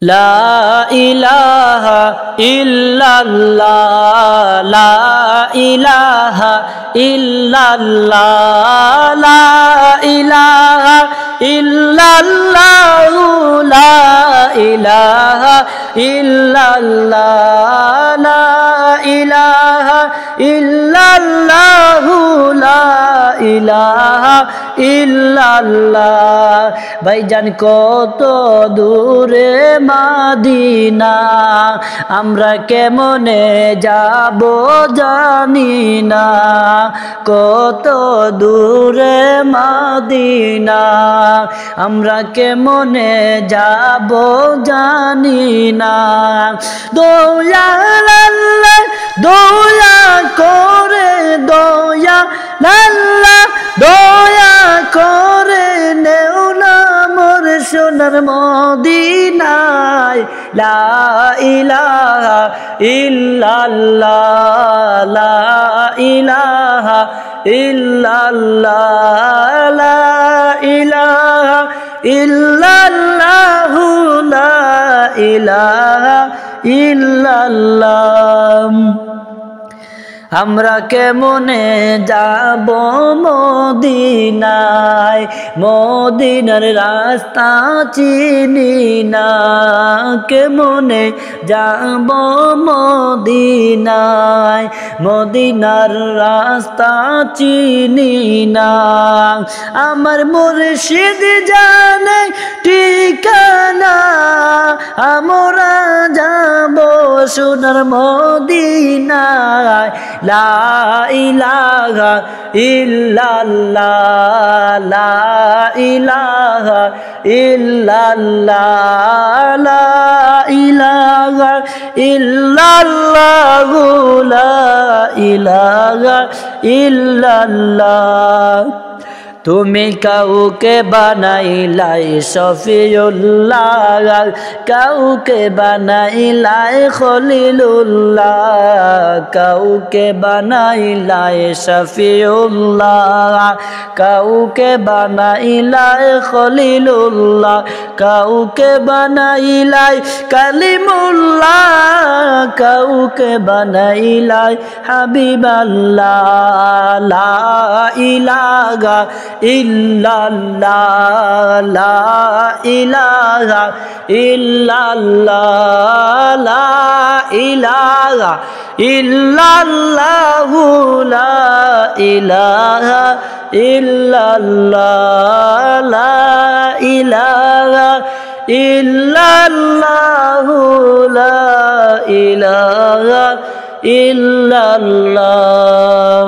লা ইলাহা ইল্লাল্লাহ লা ইলাহা ইল্লাল্লাহ লা ইলাহা ইল্লাল্লাহ লা ইলাহা ইল্লাল্লাহ লা ইলাহা ইল্লাল্লাহ লা ইলাহা ইল্লাল্লাহ। ভাইজান কত দূরে মদিনা, আমরা কেমনে যাব জানি না। কত দূরে মদিনা, আমরা কেমনে যাব জানি না। দয়াল আল্লাহ দয়া করে, দয়াল আল্লাহ দয়া করে নেও না মোর সোনার মদিনায়। লা ইলাহা ইল্লাল্লাহ লা ইলাহা ইল্লাল্লাহ লা ইলাহা ইল্লাল্লাহ লা ইলাহা ইল্লাল্লাহ। আমরা কেমনে যাব মদিনায়, মদিনার রাস্তা চিনি না। কেমনে যাব মদিনায়, মদিনার রাস্তা চিনি না। আমার মুর্শিদ জানে ঠিকানা, আমরা যাব সোনার মদিনায়। লা ইলাহা ইল্লাল্লাহ লা ইলাহা ইল্লাল্লাহ লা ইলাহা ইল্লাল্লাহ লা ইলাহা ইল্লাল্লাহ। তুমি কাউকে বানাইলাই শফিউল্লাহ, কাউকে বানাইলাই খলিলুল্লাহ, কাউকে বানাইলাই শফিউল্লাহ, কাউকে বানাইলাই খলিলুল্লাহ, কাউকে বানাইলাই কালিমুল্লাহ, কাউকে বানাইলাই হাবিবাল্লাহ। লা ইলাহা ইল্লাল্লাহ লা ইলাহা ইল্লাল্লাহ লা ইলাহা ইল্লাল্লাহ লা ইলাহা ইল্লাল্লাহ লা ইলাহা ইল্লাল্লাহ লা ইলাহা ইল্লাল্লাহ।